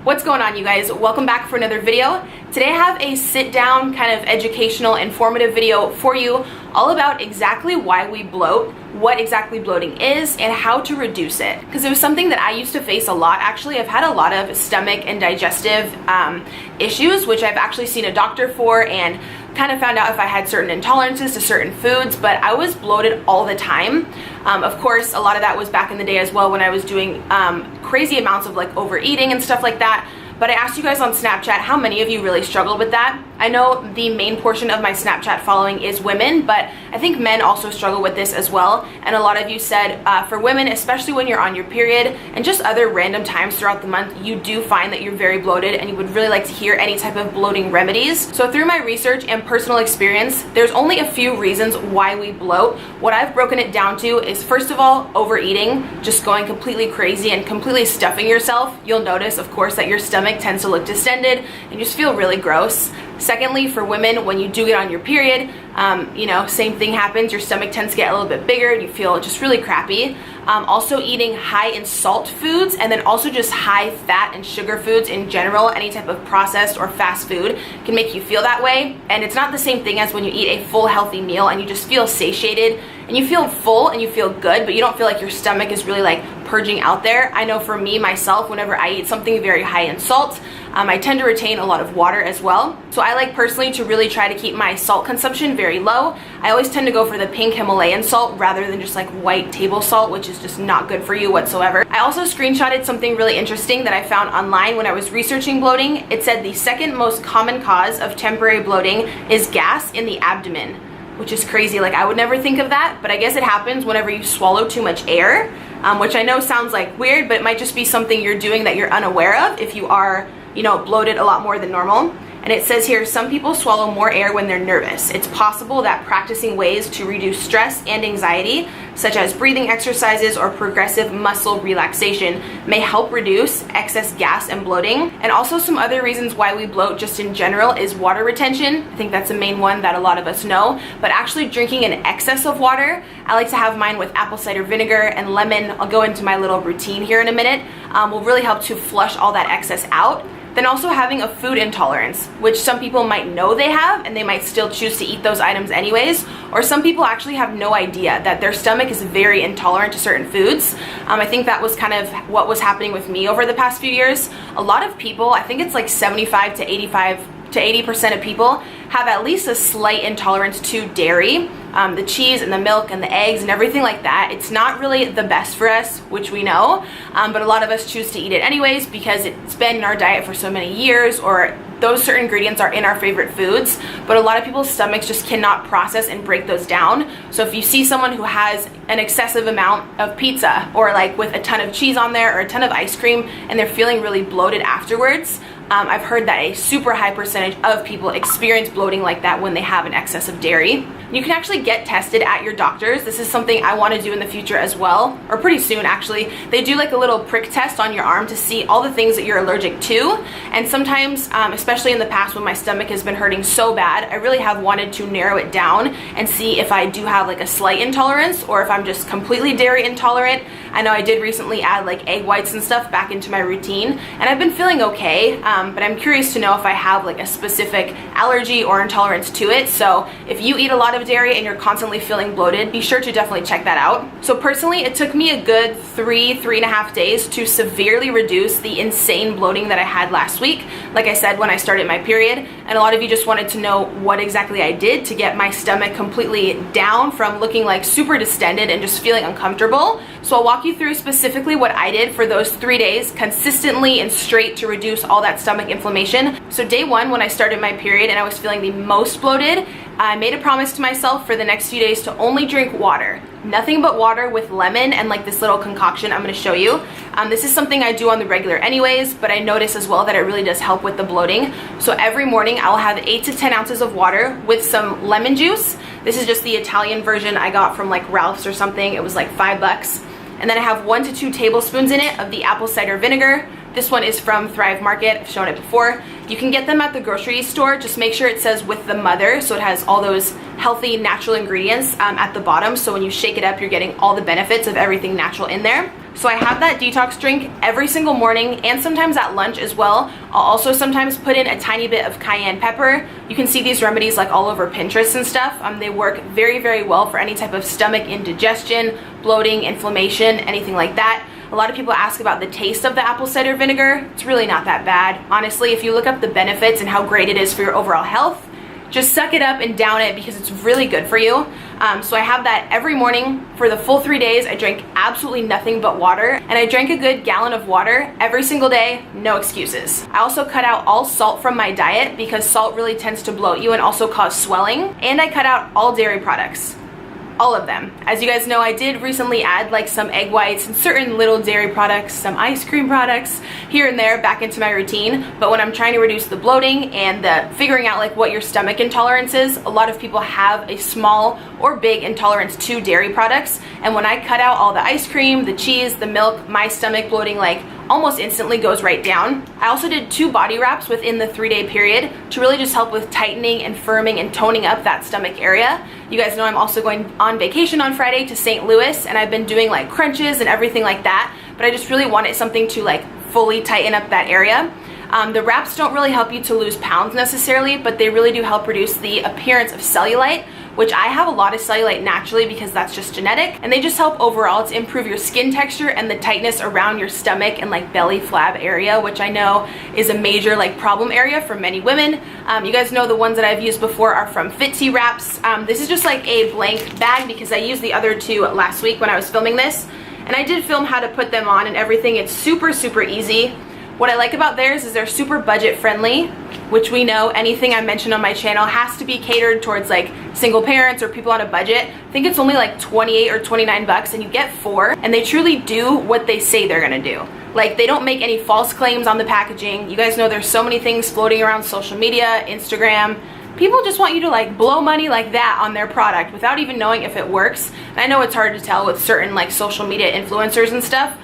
What's going on, you guys? Welcome back for another video. Today I have a sit down kind of educational, informative video for you all about exactly why we bloat, what exactly bloating is, and how to reduce it. Because it was something that I used to face a lot. Actually, I've had a lot of stomach and digestive issues, which I've actually seen a doctor for and kind of found out if I had certain intolerances to certain foods, but I was bloated all the time. Of course, a lot of that was back in the day as well when I was doing crazy amounts of like overeating and stuff like that. But I asked you guys on Snapchat how many of you really struggled with that. I know the main portion of my Snapchat following is women, but I think men also struggle with this as well. And a lot of you said for women, especially when you're on your period and just other random times throughout the month, you do find that you're very bloated and you would really like to hear any type of bloating remedies. So through my research and personal experience, there's only a few reasons why we bloat. What I've broken it down to is, first of all, overeating, just going completely crazy and completely stuffing yourself. You'll notice, of course, that your stomach tends to look distended and you just feel really gross. Secondly, for women, when you do get on your period, same thing happens. Your stomach tends to get a little bit bigger and you feel just really crappy. Also eating high in salt foods, and then also just high fat and sugar foods in general, any type of processed or fast food can make you feel that way. And it's not the same thing as when you eat a full healthy meal and you just feel satiated and you feel full and you feel good, but you don't feel like your stomach is really like purging out there. I know for me, myself, whenever I eat something very high in salt, I tend to retain a lot of water as well. So I like personally to really try to keep my salt consumption very low. I always tend to go for the pink Himalayan salt rather than just like white table salt, which is just not good for you whatsoever. I also screenshotted something really interesting that I found online when I was researching bloating. It said the second most common cause of temporary bloating is gas in the abdomen, which is crazy. Like, I would never think of that, but I guess it happens whenever you swallow too much air, which I know sounds like weird, but it might just be something you're doing that you're unaware of if you are bloated a lot more than normal. And it says here, some people swallow more air when they're nervous. It's possible that practicing ways to reduce stress and anxiety, such as breathing exercises or progressive muscle relaxation, may help reduce excess gas and bloating. And also some other reasons why we bloat just in general is water retention. I think that's the main one that a lot of us know, but actually drinking an excess of water. I like to have mine with apple cider vinegar and lemon. I'll go into my little routine here in a minute. Will really help to flush all that excess out. Then also having a food intolerance, which some people might know they have and they might still choose to eat those items anyways, or some people actually have no idea that their stomach is very intolerant to certain foods. I think that was kind of what was happening with me over the past few years. A lot of people, I think it's like 75 to 80% of people have at least a slight intolerance to dairy, the cheese and the milk and the eggs and everything like that. It's not really the best for us, which we know, but a lot of us choose to eat it anyways because it's been in our diet for so many years, or those certain ingredients are in our favorite foods, but a lot of people's stomachs just cannot process and break those down. So if you see someone who has an excessive amount of pizza or like with a ton of cheese on there or a ton of ice cream and they're feeling really bloated afterwards, I've heard that a super high percentage of people experience bloating like that when they have an excess of dairy. You can actually get tested at your doctor's. This is something I want to do in the future as well, or pretty soon actually. They do like a little prick test on your arm to see all the things that you're allergic to. And sometimes, especially in the past when my stomach has been hurting so bad, I really have wanted to narrow it down and see if I do have like a slight intolerance or if I'm just completely dairy intolerant. I know I did recently add like egg whites and stuff back into my routine and I've been feeling okay, but I'm curious to know if I have like a specific allergy or intolerance to it. So if you eat a lot of dairy and you're constantly feeling bloated, be sure to definitely check that out. So personally, it took me a good 3.5 days to severely reduce the insane bloating that I had last week. Like I said, when I started my period, and a lot of you just wanted to know what exactly I did to get my stomach completely down from looking like super distended and just feeling uncomfortable. So I'll walk you through specifically what I did for those 3 days consistently and straight to reduce all that stomach inflammation. So day one, when I started my period and I was feeling the most bloated, I made a promise to myself for the next few days to only drink water. Nothing but water with lemon and like this little concoction I'm going to show you. This is something I do on the regular anyways, but I notice as well that it really does help with the bloating. So every morning I'll have 8 to 10 ounces of water with some lemon juice. This is just the Italian version I got from like Ralph's or something. It was like $5. And then I have 1 to 2 tablespoons in it of the apple cider vinegar. This one is from Thrive Market. I've shown it before. You can get them at the grocery store. Just make sure it says with the mother, so it has all those healthy natural ingredients at the bottom, so when you shake it up you're getting all the benefits of everything natural in there. So I have that detox drink every single morning and sometimes at lunch as well. I'll also sometimes put in a tiny bit of cayenne pepper. You can see these remedies like all over Pinterest and stuff. They work very, very well for any type of stomach indigestion, bloating, inflammation, anything like that. A lot of people ask about the taste of the apple cider vinegar. It's really not that bad. Honestly, if you look up the benefits and how great it is for your overall health, just suck it up and down it because it's really good for you. So I have that every morning for the full 3 days. I drank absolutely nothing but water, and I drank a good gallon of water every single day, no excuses. I also cut out all salt from my diet because salt really tends to bloat you and also cause swelling, and I cut out all dairy products. All of them. As you guys know, I did recently add like some egg whites and certain little dairy products, some ice cream products here and there back into my routine. But when I'm trying to reduce the bloating and the figuring out like what your stomach intolerance is, a lot of people have a small or big intolerance to dairy products. And when I cut out all the ice cream, the cheese, the milk, my stomach bloating like almost instantly goes right down. I also did 2 body wraps within the 3-day period to really just help with tightening and firming and toning up that stomach area. You guys know I'm also going on vacation on Friday to St. Louis, and I've been doing like crunches and everything like that, but I just really wanted something to like fully tighten up that area. The wraps don't really help you to lose pounds necessarily, but they really do help reduce the appearance of cellulite, which I have a lot of cellulite naturally because that's just genetic, and they just help overall to improve your skin texture and the tightness around your stomach and like belly flab area, which I know is a major like problem area for many women. You guys know the ones that I've used before are from Fitzy Wraps. This is just like a blank bag because I used the other 2 last week when I was filming this, and I did film how to put them on and everything. It's super, super easy. What I like about theirs is they're super budget friendly, which we know anything I mention on my channel has to be catered towards like single parents or people on a budget. I think it's only like 28 or 29 bucks and you get 4, and they truly do what they say they're gonna do. Like, they don't make any false claims on the packaging. You guys know there's so many things floating around social media, Instagram. People just want you to like blow money like that on their product without even knowing if it works. And I know it's hard to tell with certain like social media influencers and stuff,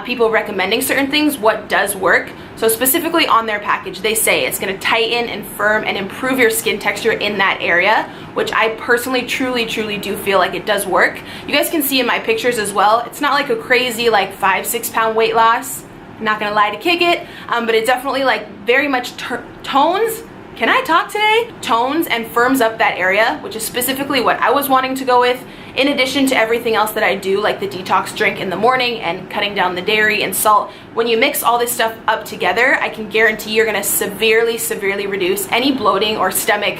people recommending certain things, what does work. So specifically on their package, they say it's gonna tighten and firm and improve your skin texture in that area, which I personally truly do feel like it does work. You guys can see in my pictures as well, it's not like a crazy like 5-6 pound weight loss. I'm not gonna lie to kick it, but it definitely like very much tones. Can I talk today? Tones and firms up that area, which is specifically what I was wanting to go with, in addition to everything else that I do, like the detox drink in the morning and cutting down the dairy and salt. When you mix all this stuff up together, I can guarantee you're gonna severely reduce any bloating or stomach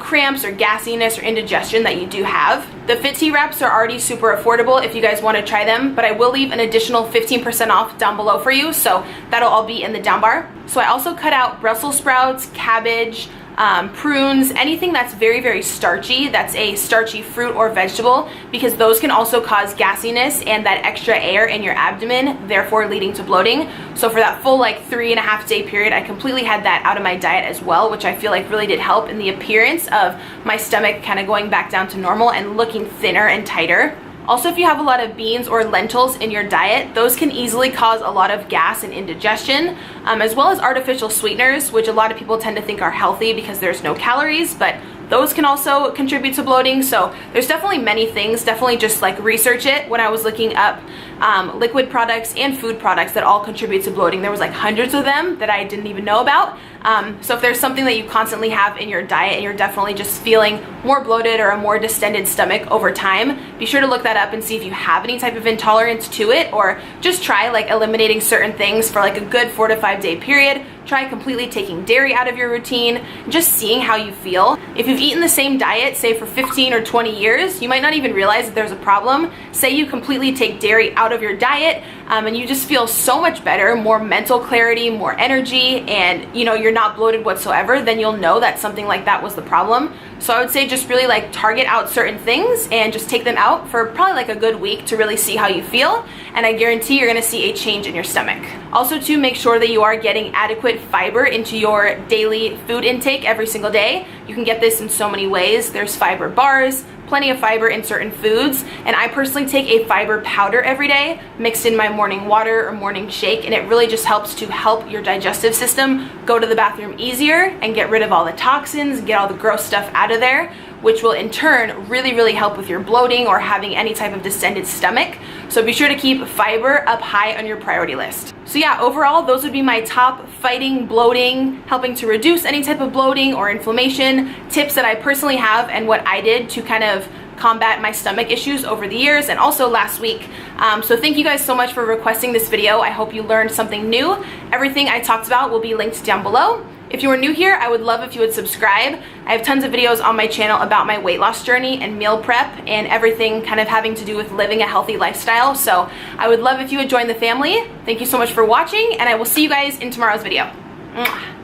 cramps or gassiness or indigestion that you do have. The Fitzy Wraps are already super affordable if you guys want to try them, but I will leave an additional 15% off down below for you, so that'll all be in the down bar. So I also cut out Brussels sprouts, cabbage, prunes, anything that's very starchy, that's a starchy fruit or vegetable, because those can also cause gassiness and that extra air in your abdomen, therefore leading to bloating. So for that full like 3.5 day period, I completely had that out of my diet as well, which I feel like really did help in the appearance of my stomach kind of going back down to normal and looking thinner and tighter. Also, if you have a lot of beans or lentils in your diet, those can easily cause a lot of gas and indigestion, as well as artificial sweeteners, which a lot of people tend to think are healthy because there's no calories, but those can also contribute to bloating. So there's definitely many things. Definitely just like research it. When I was looking up liquid products and food products that all contribute to bloating, there was like hundreds of them that I didn't even know about. So if there's something that you constantly have in your diet and you're definitely just feeling more bloated or a more distended stomach over time, be sure to look that up and see if you have any type of intolerance to it, or just try like eliminating certain things for like a good 4 to 5 day period. Try completely taking dairy out of your routine and just seeing how you feel. If you've eaten the same diet, say for 15 or 20 years, you might not even realize that there's a problem. Say you completely take dairy out of your diet and you just feel so much better, more mental clarity, more energy, and you know, you're not bloated whatsoever, then you'll know that something like that was the problem. So I would say just really like target out certain things and just take them out for probably like a good week to really see how you feel, and I guarantee you're gonna see a change in your stomach. Also, to make sure that you are getting adequate fiber into your daily food intake every single day. You can get this in so many ways. There's fiber bars, plenty of fiber in certain foods, and I personally take a fiber powder every day mixed in my morning water or morning shake, and it really just helps to help your digestive system go to the bathroom easier and get rid of all the toxins, get all the gross stuff out of there, which will in turn really help with your bloating or having any type of distended stomach. So be sure to keep fiber up high on your priority list. So yeah, overall, those would be my top fighting bloating, helping to reduce any type of bloating or inflammation tips that I personally have and what I did to kind of combat my stomach issues over the years and also last week. So thank you guys so much for requesting this video. I hope you learned something new. Everything I talked about will be linked down below. If you are new here, I would love if you would subscribe. I have tons of videos on my channel about my weight loss journey and meal prep and everything kind of having to do with living a healthy lifestyle. So I would love if you would join the family. Thank you so much for watching, and I will see you guys in tomorrow's video. Mwah.